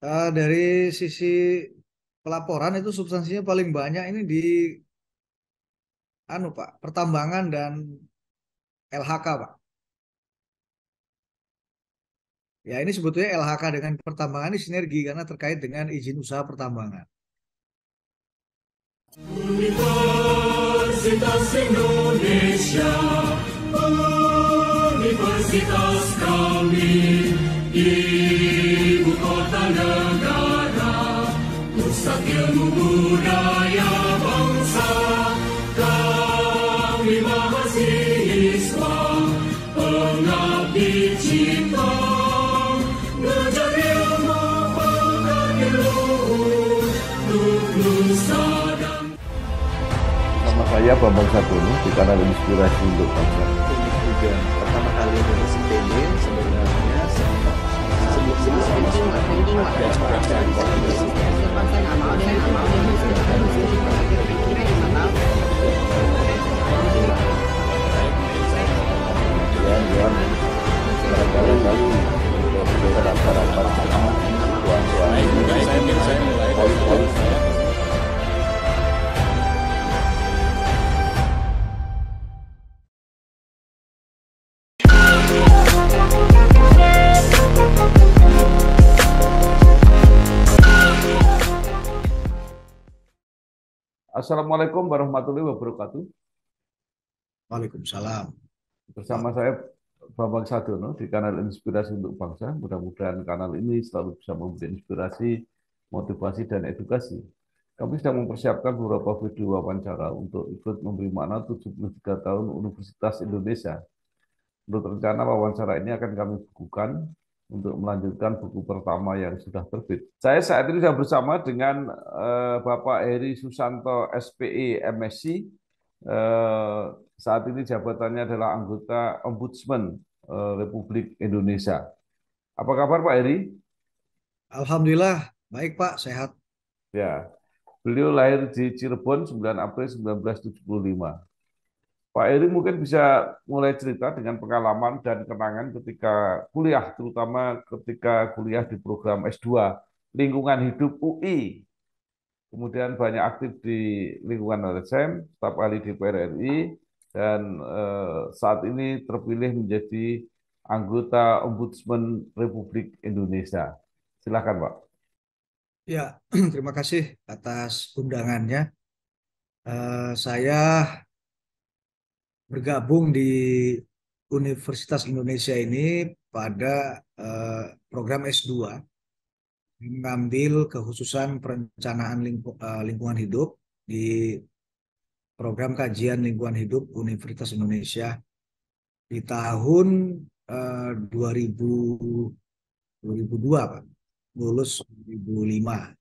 Dari sisi pelaporan itu substansinya paling banyak ini di Pak, pertambangan dan LHK, Pak. Ya ini sebetulnya LHK dengan pertambangan ini sinergi karena terkait dengan izin usaha pertambangan. Universitas Indonesia, Universitas kami, ibu kota negara, pusat ilmu budaya bangsa, kami mahasiswa, pengabdi cipta, belajar ilmu pengabdi luhur, untuk nusa dan Nama saya Bambang Sadono di kanal Inspirasi untuk Bangsa. Ini juga pertama kali nulis IPB sebenarnya sebelum Kemudian barangkali untuk rapat-rapat tuan-tuan polis-polis. Assalamualaikum warahmatullahi wabarakatuh. Waalaikumsalam. Bersama saya Bambang Sadono di kanal Inspirasi untuk Bangsa. Mudah-mudahan kanal ini selalu bisa memberi inspirasi, motivasi, dan edukasi. Kami sedang mempersiapkan beberapa video wawancara untuk ikut memberi makna 73 tahun Universitas Indonesia. Menurut rencana wawancara ini akan kami bukukan untuk melanjutkan buku pertama yang sudah terbit. Saya saat ini sudah bersama dengan Bapak Heri Susanto SPE MSc. Saat ini jabatannya adalah anggota Ombudsman Republik Indonesia. Apa kabar Pak Heri? Alhamdulillah, baik Pak, sehat. Ya, beliau lahir di Cirebon 9 April 1975. Pak Heri mungkin bisa mulai cerita dengan pengalaman dan kenangan ketika kuliah, terutama ketika kuliah di program S2 Lingkungan Hidup UI. Kemudian banyak aktif di lingkungan LSM, staf ahli DPR RI, dan saat ini terpilih menjadi anggota Ombudsman Republik Indonesia. Silakan, Pak. Ya, terima kasih atas undangannya. Saya bergabung di Universitas Indonesia ini pada program S2, mengambil kekhususan perencanaan lingkungan hidup di program kajian lingkungan hidup Universitas Indonesia di tahun 2000, 2002, Pak. Lulus 2005.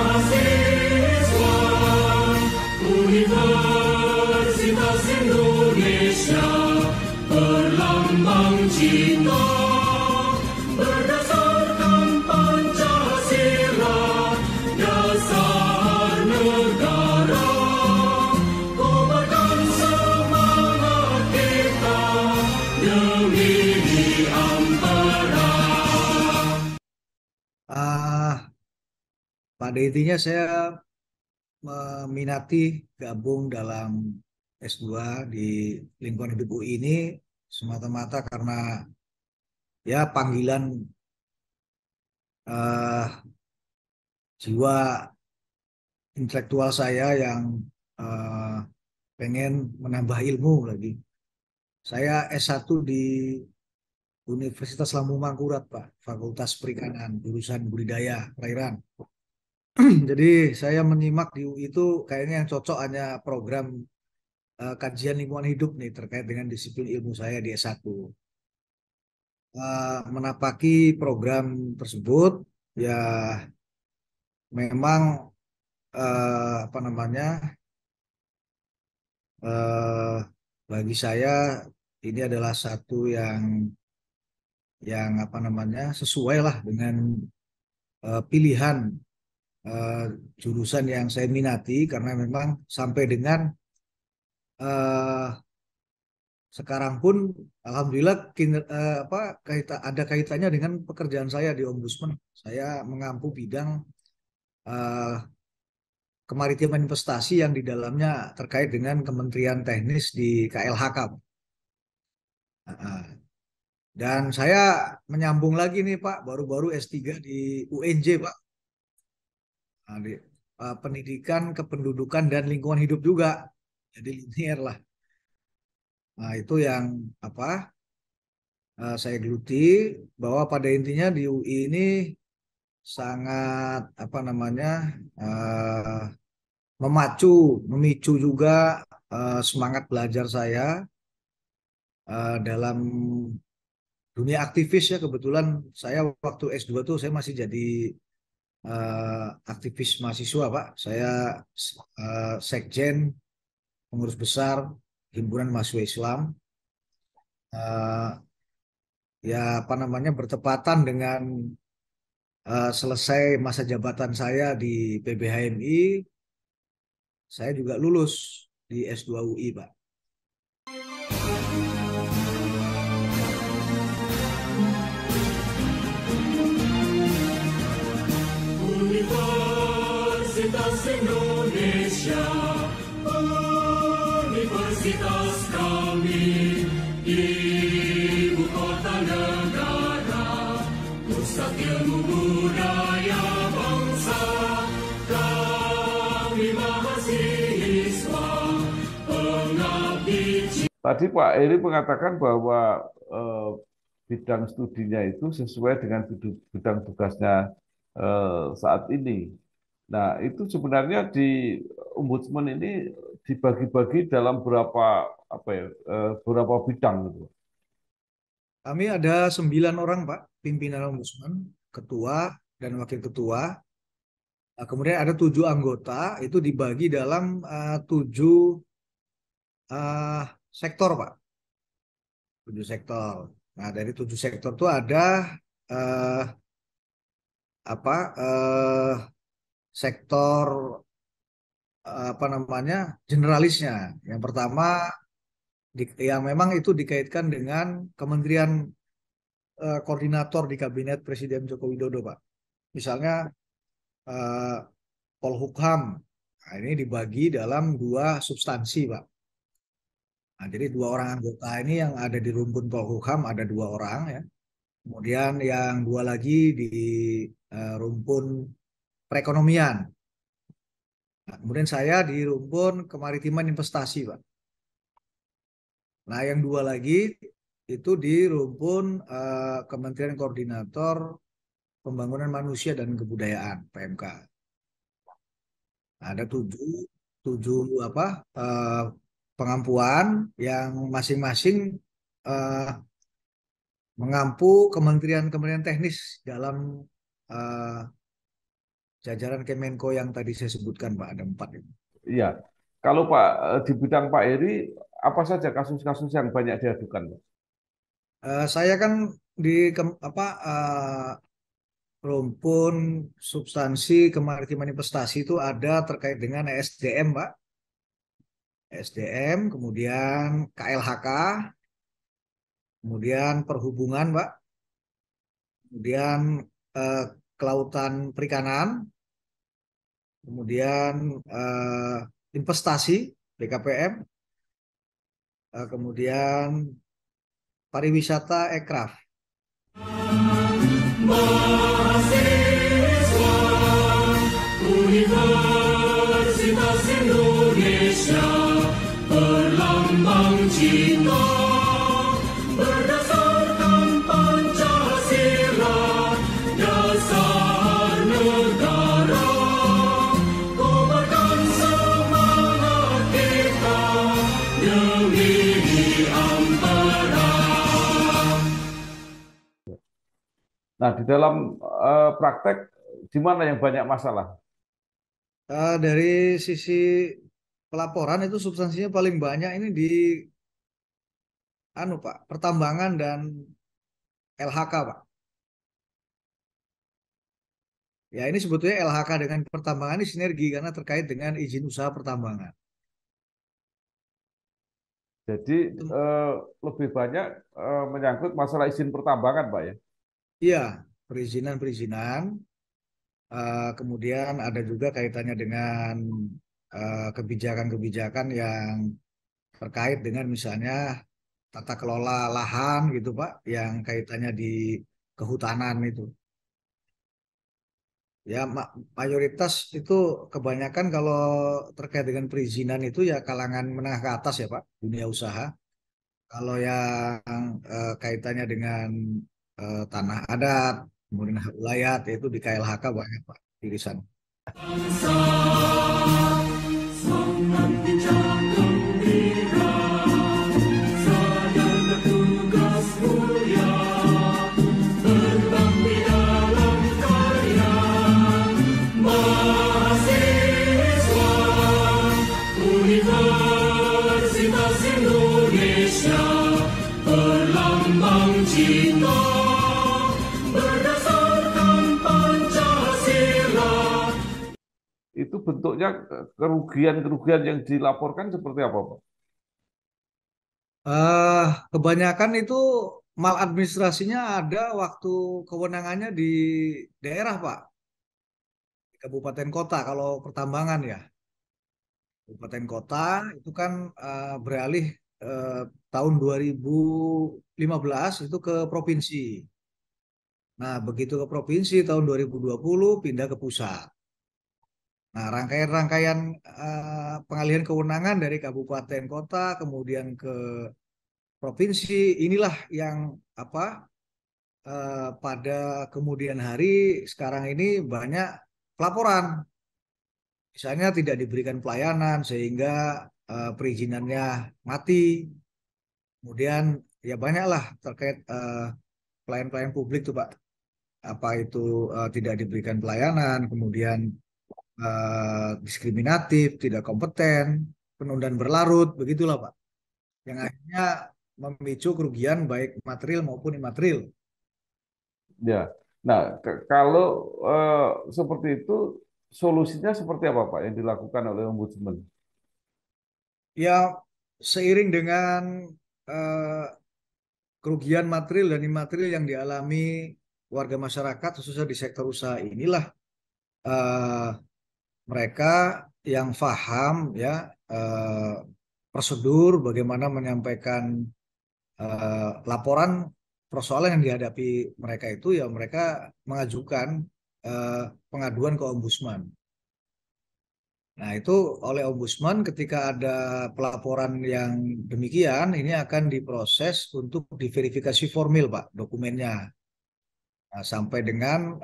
mahasiswa Universitas Indonesia, berlambang cinta berdasarkan Pancasila, dasar negara, kobarkan semangat kita demi ampera. Ah, pada intinya saya meminati gabung dalam S2 di lingkungan hidup UI ini semata-mata karena ya panggilan eh, jiwa intelektual saya yang eh, pengen menambah ilmu lagi. Saya S1 di Universitas Lambung Mangkurat, Pak, Fakultas Perikanan, jurusan budidaya perairan. Jadi saya menyimak di UI itu kayaknya yang cocok hanya program kajian lingkungan hidup nih terkait dengan disiplin ilmu saya di S1. Menapaki program tersebut ya memang apa namanya eh, bagi saya ini adalah satu yang apa namanya sesuai lah dengan pilihan eh, jurusan yang saya minati karena memang sampai dengan eh, sekarang pun alhamdulillah ada kaitannya dengan pekerjaan saya di Ombudsman. Saya mengampu bidang eh, kemaritiman investasi yang di dalamnya terkait dengan Kementerian Teknis di KLHK. Nah, dan saya menyambung lagi nih Pak, baru-baru S3 di UNJ Pak. Nah, pendidikan kependudukan dan lingkungan hidup juga. Jadi linear lah. Nah, itu yang apa saya geluti, bahwa pada intinya di UI ini sangat eh, memicu juga semangat belajar saya dalam dunia aktivis ya. Kebetulan saya waktu S2 tuh saya masih jadi aktivis mahasiswa Pak. Saya sekjen pengurus besar Himpunan Mahasiswa Islam. Eh, Ya bertepatan dengan selesai masa jabatan saya di PBHMI, saya juga lulus di S2 UI Pak. Universitas Indonesia, universitas kami, ibu kota negara, pusat ilmu budaya bangsa, kami mahasiswa, pengabdi. Tadi Pak Eri mengatakan bahwa bidang studinya itu sesuai dengan bidang tugasnya saat ini. Nah, itu sebenarnya di Ombudsman ini dibagi-bagi dalam berapa bidang gitu. Kami ada 9 orang Pak, pimpinan Ombudsman, ketua dan wakil ketua. Nah, kemudian ada 7 anggota, itu dibagi dalam 7 sektor Pak. 7 sektor. Nah, dari 7 sektor itu ada eh, apa eh, sektor generalisnya. Yang pertama yang memang itu dikaitkan dengan kementerian koordinator di kabinet Presiden Joko Widodo Pak. Misalnya eh, Polhukam. Nah, ini dibagi dalam 2 substansi Pak. Nah, jadi 2 orang anggota ini yang ada di rumpun Polhukam ada 2 orang ya. Kemudian yang 2 lagi di rumpun perekonomian. Nah, kemudian saya di rumpun kemaritiman investasi, Pak. Nah, yang 2 lagi itu di rumpun Kementerian Koordinator Pembangunan Manusia dan Kebudayaan (PMK). Nah, ada 7 eh, pengampuan yang masing-masing eh, mengampu kementerian-kementerian teknis dalam eh, jajaran Kemenko yang tadi saya sebutkan, Pak. Ada 4 itu. Iya. Kalau Pak di bidang Pak Eri, apa saja kasus-kasus yang banyak diadukan, Pak? Saya kan di rumpun substansi kemaritiman investasi itu ada terkait dengan SDM, Pak. SDM, kemudian KLHK, kemudian perhubungan, Pak. Kemudian eh, kelautan perikanan, kemudian investasi BKPM, kemudian pariwisata Ekraf. Mahasiswa Universitas Indonesia, berlambang cinta berdasarkan Pancasila, dasar negara, kobarkan semangat kita demi ampera. Nah, di dalam praktek, di mana yang banyak masalah? Dari sisi pelaporan itu substansinya paling banyak ini di Pak, pertambangan dan LHK, Pak. Ya, ini sebetulnya LHK dengan pertambangan ini sinergi karena terkait dengan izin usaha pertambangan. Jadi lebih banyak menyangkut masalah izin pertambangan, Pak ya. Iya, perizinan-perizinan. Kemudian ada juga kaitannya dengan kebijakan-kebijakan yang terkait dengan misalnya tata kelola lahan gitu Pak, yang kaitannya di kehutanan itu. Ya mayoritas itu kebanyakan kalau terkait dengan perizinan itu ya kalangan menengah ke atas ya Pak, dunia usaha. Kalau yang kaitannya dengan tanah adat, kemudian hak wilayah, yaitu di KLHK banyak Pak, irisan. Semangat bincang gembira, sadar bertugas mulia, berbakti dalam karya, mahasiswa Universitas Indonesia, berlambang cinta, berdasarkan Pancasila. Itu bentuknya kerugian-kerugian yang dilaporkan seperti apa, Pak? Kebanyakan itu maladministrasinya ada waktu kewenangannya di daerah Pak, di kabupaten kota kalau pertambangan ya. Kabupaten kota itu kan beralih eh, tahun 2015 itu ke provinsi. Nah, begitu ke provinsi tahun 2020 pindah ke pusat. Nah, rangkaian-rangkaian pengalihan kewenangan dari kabupaten kota kemudian ke provinsi inilah yang apa pada kemudian hari sekarang ini banyak pelaporan. Misalnya tidak diberikan pelayanan sehingga perizinannya mati. Kemudian ya banyaklah terkait pelayan-pelayan publik tuh Pak. Apa itu tidak diberikan pelayanan, kemudian diskriminatif, tidak kompeten, penundaan berlarut, begitulah Pak. Yang akhirnya memicu kerugian baik material maupun imaterial. Ya. Nah, kalau seperti itu, solusinya seperti apa, Pak, yang dilakukan oleh Ombudsman? Ya seiring dengan eh, kerugian material dan imaterial yang dialami warga masyarakat khususnya di sektor usaha inilah eh, mereka yang paham ya eh, prosedur bagaimana menyampaikan laporan persoalan yang dihadapi mereka itu ya mereka mengajukan eh, pengaduan ke ombudsman. Nah, itu oleh ombudsman ketika ada pelaporan yang demikian ini akan diproses untuk diverifikasi formil Pak dokumennya. Nah, sampai dengan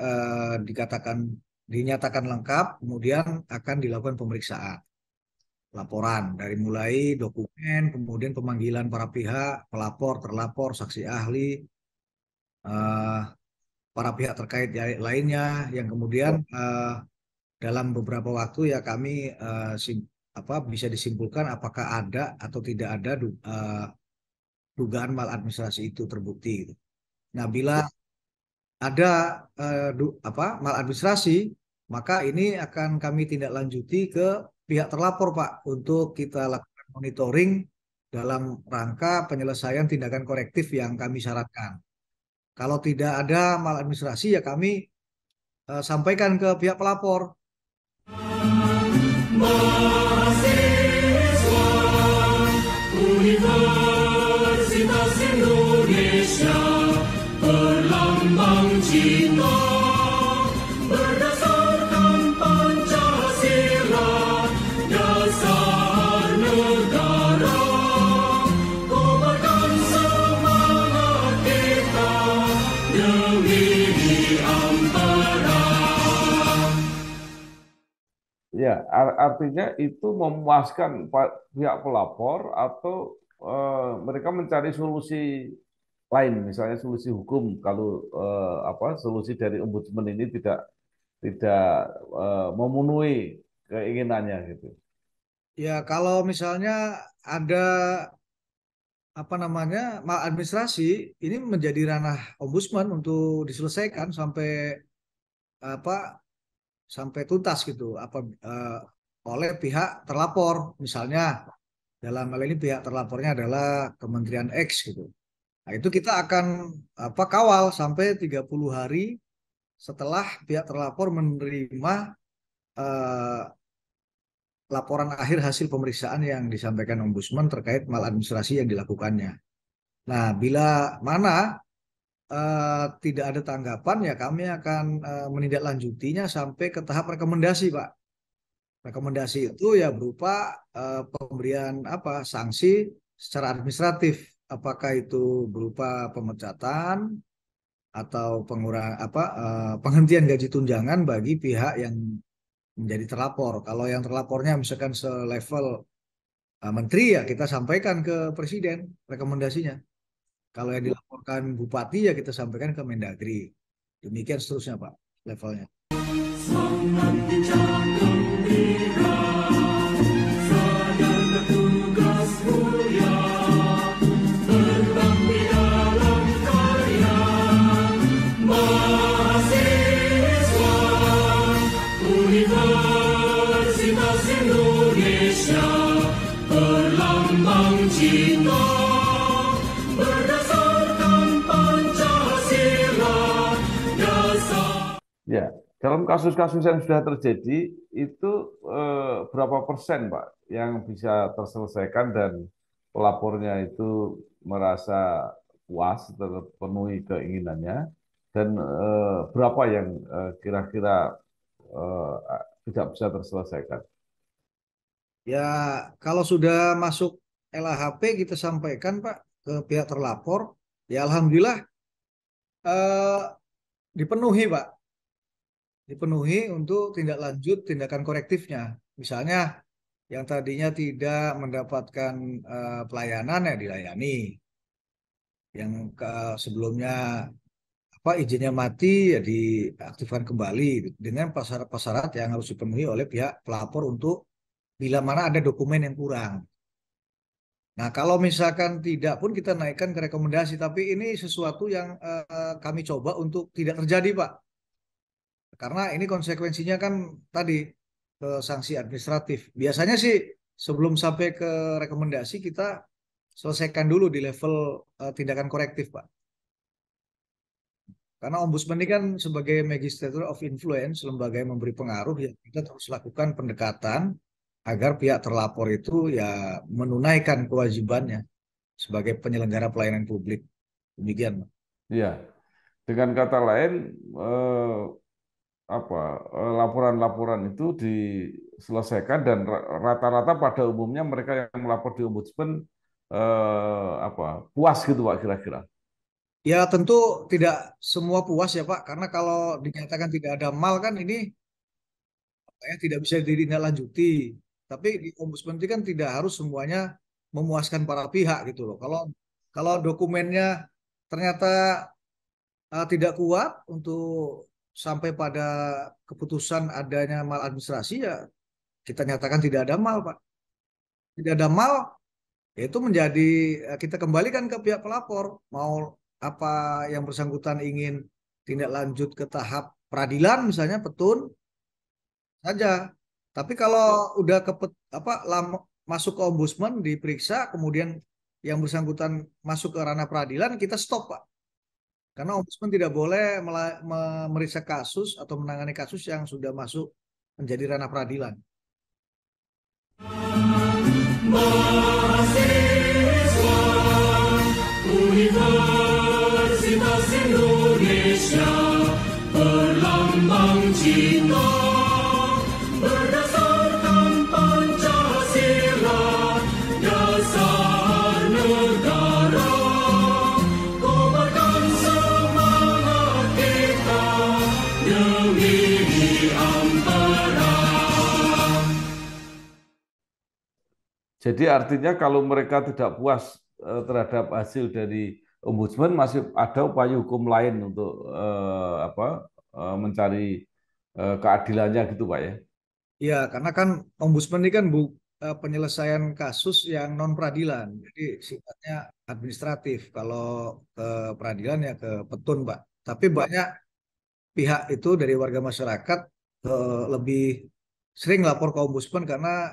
dinyatakan lengkap, kemudian akan dilakukan pemeriksaan laporan dari mulai dokumen, kemudian pemanggilan para pihak, pelapor, terlapor, saksi ahli, eh, para pihak terkait lainnya, yang kemudian dalam beberapa waktu ya kami bisa disimpulkan apakah ada atau tidak ada dugaan maladministrasi itu terbukti. Gitu. Nah, bila ada maladministrasi, maka ini akan kami tindak lanjuti ke pihak terlapor, Pak, untuk kita lakukan monitoring dalam rangka penyelesaian tindakan korektif yang kami syaratkan. Kalau tidak ada maladministrasi, ya kami sampaikan ke pihak pelapor. Mahasiswa Universitas Indonesia, berlambang cinta, berdasarkan Pancasila, dasar negara, kobarkan semangat kita demi ampera. Ya, artinya itu memuaskan pihak pelapor atau mereka mencari solusi lain, misalnya solusi hukum kalau solusi dari ombudsman ini tidak memenuhi keinginannya gitu. Ya, kalau misalnya ada maladministrasi, ini menjadi ranah ombudsman untuk diselesaikan apa sampai tuntas gitu oleh pihak terlapor misalnya dalam hal ini pihak terlapornya adalah Kementerian X gitu. Nah, itu kita akan kawal sampai 30 hari setelah pihak terlapor menerima eh, laporan akhir hasil pemeriksaan yang disampaikan Ombudsman terkait maladministrasi yang dilakukannya. Nah, bila mana tidak ada tanggapan, ya kami akan menindaklanjutinya sampai ke tahap rekomendasi, Pak. Rekomendasi itu ya berupa pemberian sanksi secara administratif, apakah itu berupa pemecatan atau penghentian gaji tunjangan bagi pihak yang menjadi terlapor. Kalau yang terlapornya misalkan selevel menteri, ya kita sampaikan ke presiden rekomendasinya. Kalau yang dilaporkan bupati, ya kita sampaikan ke Mendagri. Demikian seterusnya, Pak, levelnya. Sangat bijak gembira, sadar bertugas mulia, berbakti dalam karya, mahasiswa Universitas Indonesia, berlambang cinta, berdasarkan Pancasila, dasar. Ya, dalam kasus-kasus yang sudah terjadi itu berapa persen, Pak, yang bisa terselesaikan dan pelapornya itu merasa puas terpenuhi keinginannya, dan berapa yang kira-kira tidak bisa terselesaikan? Ya, kalau sudah masuk LHP kita sampaikan, Pak, ke pihak terlapor, ya alhamdulillah eh, dipenuhi, Pak. Dipenuhi untuk tindak lanjut tindakan korektifnya. Misalnya yang tadinya tidak mendapatkan pelayanan, ya dilayani. Yang sebelumnya izinnya mati, ya diaktifkan kembali dengan syarat-syarat yang harus dipenuhi oleh pihak pelapor untuk bila mana ada dokumen yang kurang. Nah, kalau misalkan tidak pun kita naikkan ke rekomendasi, tapi ini sesuatu yang kami coba untuk tidak terjadi, Pak. Karena ini konsekuensinya kan tadi sanksi administratif. Biasanya sih sebelum sampai ke rekomendasi kita selesaikan dulu di level tindakan korektif, Pak. Karena ombudsman ini kan sebagai magistrator of influence, lembaga yang memberi pengaruh, ya kita terus lakukan pendekatan agar pihak terlapor itu ya menunaikan kewajibannya sebagai penyelenggara pelayanan publik. Demikian, Pak. Ya, dengan kata lain, laporan-laporan itu diselesaikan dan rata-rata pada umumnya mereka yang melapor di ombudsman puas gitu, Pak, kira-kira. Ya tentu tidak semua puas ya, Pak, karena kalau dinyatakan tidak ada mal kan ini tidak bisa ditindaklanjuti. Tapi di ombudsman itu kan tidak harus semuanya memuaskan para pihak gitu loh. Kalau kalau dokumennya ternyata tidak kuat untuk sampai pada keputusan adanya maladministrasi, ya kita nyatakan tidak ada mal, Pak. Tidak ada mal, yaitu menjadi kita kembalikan ke pihak pelapor. Mau apa yang bersangkutan ingin tindak lanjut ke tahap peradilan misalnya petun saja. Tapi kalau udah masuk ke ombudsman diperiksa kemudian yang bersangkutan masuk ke ranah peradilan, kita stop, Pak. Karena ombudsman tidak boleh memeriksa kasus atau menangani kasus yang sudah masuk menjadi ranah peradilan. Mahasiswa Universitas Indonesia, berlambang cinta, berdasarkan Pancasila, dasar negara, kobarkan semangat kita demi ampera. Jadi artinya kalau mereka tidak puas terhadap hasil dari ombudsman, masih ada upaya hukum lain untuk mencari keadilannya gitu, Pak, ya. Ya, karena kan ombudsman ini kan penyelesaian kasus yang non peradilan, jadi sifatnya administratif. Kalau ke peradilan ya ke petun, Pak. Tapi banyak pihak itu dari warga masyarakat lebih sering lapor ke ombudsman karena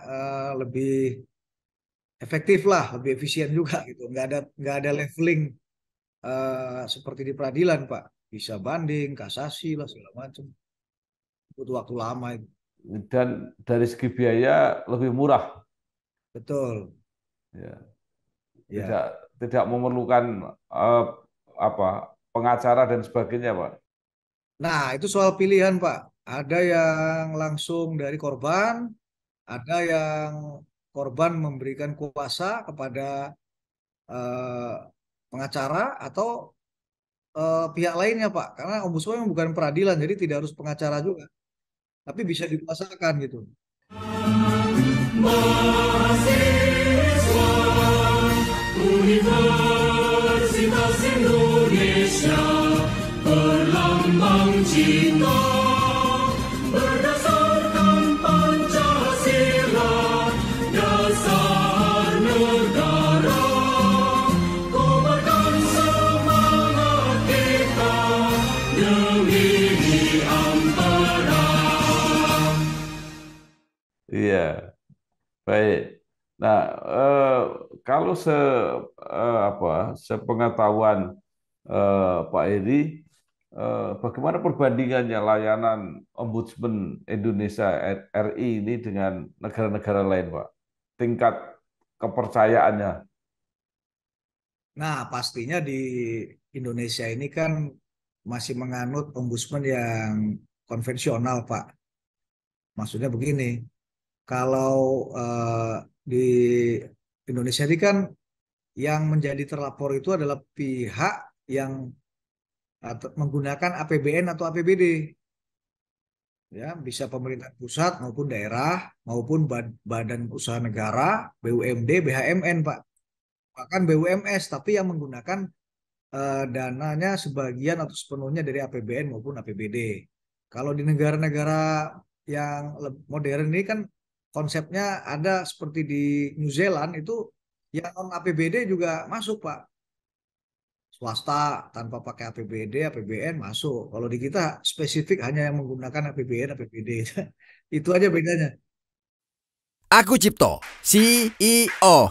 lebih efektif lah, lebih efisien juga gitu. Nggak ada leveling seperti di peradilan, Pak. Bisa banding, kasasi lah segala macam. Butuh waktu lama itu. Dan dari segi biaya lebih murah, Betul. ya. Tidak Ya. tidak memerlukan eh, apa pengacara dan sebagainya, Pak. Nah, itu soal pilihan, Pak. Ada yang langsung dari korban, ada yang korban memberikan kuasa kepada eh, pengacara atau pihak lainnya, Pak. Karena ombudsman memang bukan peradilan, jadi tidak harus pengacara juga, tapi bisa dikuasakan gitu. Mahasiswa Universitas Indonesia berlambang cinta berdasarkan Pancasila dasar negara kobarkan semangat kita demi ampera. Iya, baik. Nah, kalau sepengetahuan Pak Heri, bagaimana perbandingannya layanan Ombudsman Indonesia RI ini dengan negara-negara lain, Pak? Tingkat kepercayaannya. Nah, pastinya di Indonesia ini kan masih menganut ombudsman yang konvensional, Pak. Maksudnya begini, kalau di Indonesia ini kan yang menjadi terlapor itu adalah pihak yang menggunakan APBN atau APBD, ya bisa pemerintah pusat maupun daerah maupun badan usaha negara, BUMD, BHMN, Pak. Bahkan BUMS, tapi yang menggunakan dananya sebagian atau sepenuhnya dari APBN maupun APBD. Kalau di negara-negara yang modern ini kan konsepnya ada seperti di New Zealand itu yang non APBD juga masuk, Pak. Swasta tanpa pakai APBD, APBN masuk. Kalau di kita spesifik hanya yang menggunakan APBN, APBD. Itu aja bedanya. Aku Cipto, CEO.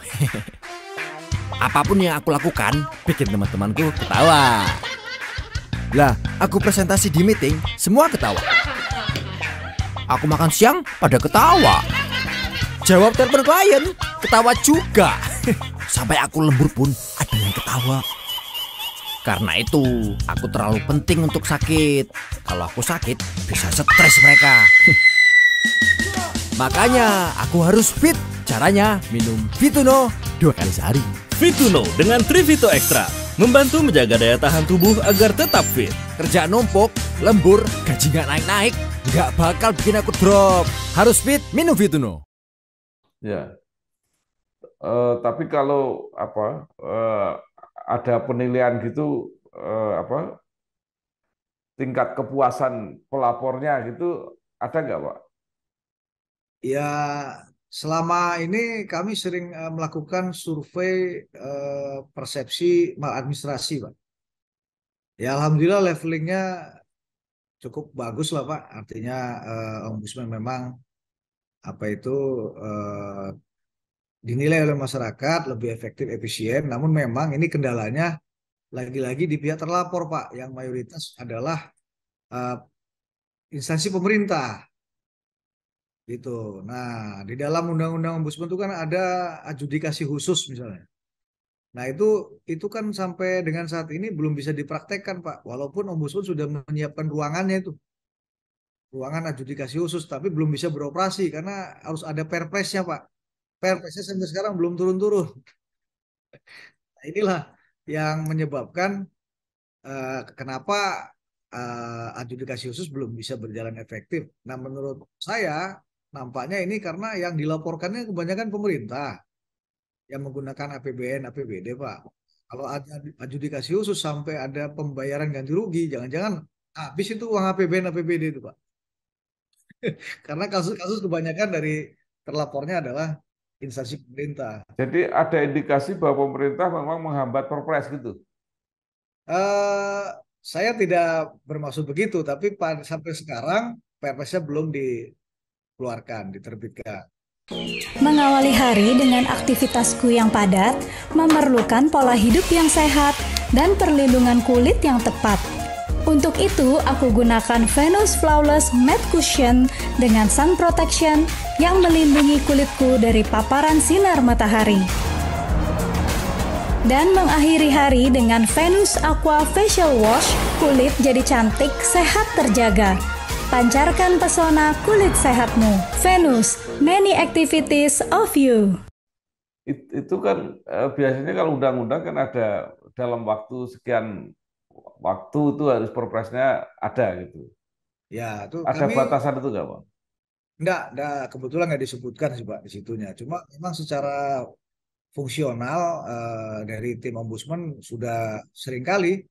Apapun yang aku lakukan, bikin teman-temanku ketawa. Lah, aku presentasi di meeting, semua ketawa. Aku makan siang, pada ketawa. Jawab telepon klien, ketawa juga. Sampai aku lembur pun, ada yang ketawa. Karena itu, aku terlalu penting untuk sakit. Kalau aku sakit, bisa stres mereka. Makanya, aku harus fit. Caranya, minum Fituno 2 kali sehari. Fituno dengan Trivito Extra membantu menjaga daya tahan tubuh agar tetap fit. Kerja numpuk, lembur, gaji nggak naik-naik, nggak bakal bikin aku drop. Harus fit, minum Fituno. Ya. Tapi kalau ada penilaian gitu tingkat kepuasan pelapornya gitu ada nggak, Pak? Ya, selama ini kami sering melakukan survei persepsi maladministrasi, Pak. Ya, alhamdulillah levelingnya cukup bagus lah, Pak. Artinya ombudsman memang apa itu eh, dinilai oleh masyarakat lebih efektif, efisien. Namun memang ini kendalanya lagi-lagi di pihak terlapor, Pak, yang mayoritas adalah eh, instansi pemerintah gitu. Nah, di dalam undang-undang ombudsman itu kan ada adjudikasi khusus misalnya. Nah, itu kan sampai dengan saat ini belum bisa dipraktekkan, Pak. Walaupun ombudsman sudah menyiapkan ruangannya itu, ruangan adjudikasi khusus, tapi belum bisa beroperasi karena harus ada perpresnya, Pak. Perpresnya sampai sekarang belum turun-turun. Nah, inilah yang menyebabkan kenapa adjudikasi khusus belum bisa berjalan efektif. Nah, menurut saya nampaknya ini karena yang dilaporkannya kebanyakan pemerintah yang menggunakan APBN, APBD, Pak. Kalau ada adjudikasi khusus sampai ada pembayaran ganti rugi, jangan-jangan habis itu uang APBN, APBD itu, Pak. Karena kasus-kasus kebanyakan dari terlapornya adalah instansi pemerintah. Jadi ada indikasi bahwa pemerintah memang menghambat perpres gitu. Eh, saya tidak bermaksud begitu, tapi sampai sekarang perpresnya belum dikeluarkan, diterbitkan. Mengawali hari dengan aktivitasku yang padat memerlukan pola hidup yang sehat dan perlindungan kulit yang tepat. Untuk itu, aku gunakan Venus Flawless Matte Cushion dengan Sun Protection yang melindungi kulitku dari paparan sinar matahari. Dan mengakhiri hari dengan Venus Aqua Facial Wash, kulit jadi cantik, sehat terjaga. Pancarkan pesona kulit sehatmu. Venus, many activities of you. Itu kan biasanya kalau undang-undang kan ada dalam waktu sekian waktu itu harus perpresnya ada gitu. Ya, itu Ada kami batasan itu nggak, Pak? enggak, kebetulan nggak disebutkan sih Pak di situnya. Cuma memang secara fungsional dari tim ombudsman sudah seringkali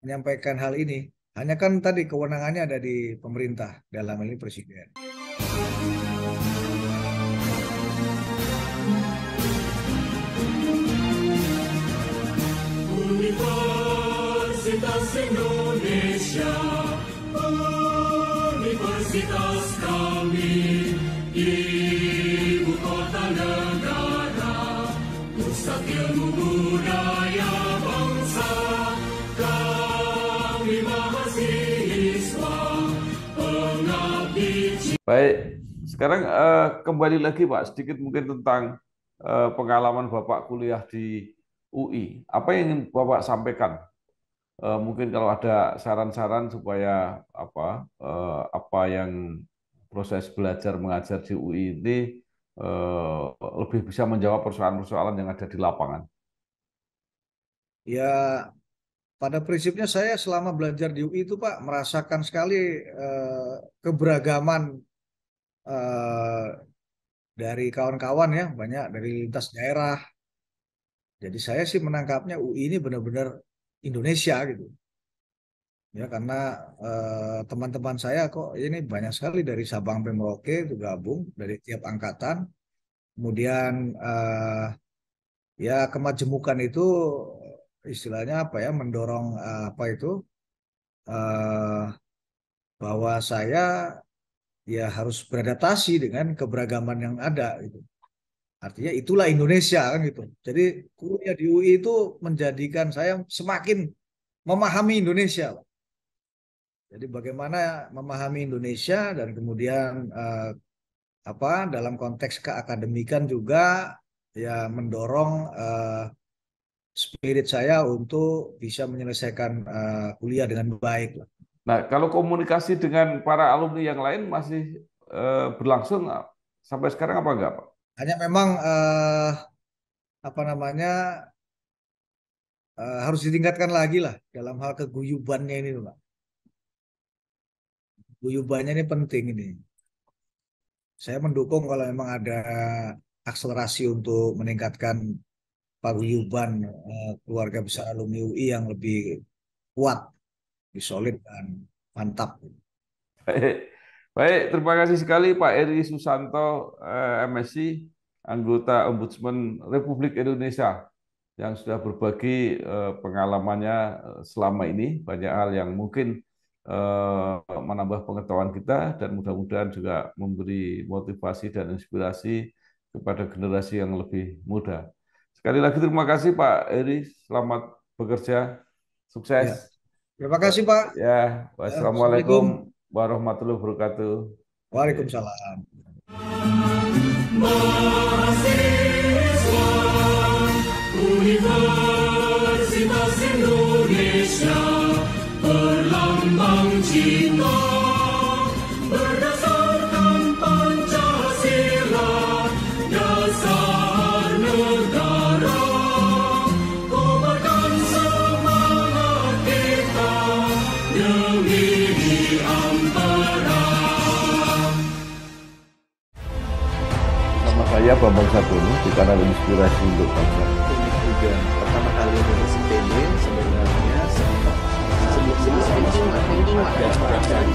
menyampaikan hal ini. Hanya kan tadi kewenangannya ada di pemerintah, dalam hal ini presiden. Universitas Indonesia, universitas kami, ibu kota negara, pusat ilmu budaya bangsa, kami mahasiswa, pengabdi. Baik, sekarang kembali lagi Pak, sedikit mungkin tentang pengalaman Bapak kuliah di UI. Apa yang ingin Bapak sampaikan? Mungkin kalau ada saran-saran supaya apa yang proses belajar mengajar di UI ini lebih bisa menjawab persoalan-persoalan yang ada di lapangan. Ya, pada prinsipnya saya selama belajar di UI itu Pak merasakan sekali keberagaman dari kawan-kawan ya, banyak dari lintas daerah. Jadi saya sih menangkapnya UI ini benar-benar Indonesia gitu. Ya karena teman-teman saya kok ini banyak sekali dari Sabang sampai Merauke itu gabung dari tiap angkatan. Kemudian ya kemajemukan itu istilahnya apa ya, mendorong bahwa saya ya harus beradaptasi dengan keberagaman yang ada gitu. Artinya itulah Indonesia kan gitu. Jadi kuliah di UI itu menjadikan saya semakin memahami Indonesia, Pak. Jadi bagaimana memahami Indonesia dan kemudian dalam konteks keakademikan juga ya mendorong spirit saya untuk bisa menyelesaikan kuliah dengan baik. Nah, kalau komunikasi dengan para alumni yang lain masih berlangsung sampai sekarang apa enggak, Pak? Hanya memang harus ditingkatkan lagi lah dalam hal keguyubannya ini, Pak. Guyubannya ini penting ini. Saya mendukung kalau memang ada akselerasi untuk meningkatkan paguyuban keluarga besar alumni UI yang lebih kuat, lebih solid dan mantap. Baik, terima kasih sekali Pak Eri Susanto, MSc, anggota Ombudsman Republik Indonesia, yang sudah berbagi pengalamannya selama ini. Banyak hal yang mungkin menambah pengetahuan kita dan mudah-mudahan juga memberi motivasi dan inspirasi kepada generasi yang lebih muda. Sekali lagi terima kasih Pak Eri, selamat bekerja, sukses. Ya. Terima kasih Pak. Ya, wassalamualaikum warahmatullahi wabarakatuh. Waalaikumsalam. Mahasiswa Universitas Indonesia, berlambang cinta berdasarkan Pancasila, dasar negara, kobarkan semangat kita demi di ampera. Nama saya Bambang Sadono di kanal Inspirasi untuk Bangsa. Unik juga. Pertama kali mengisi PD sebenarnya sebelum ada perasaan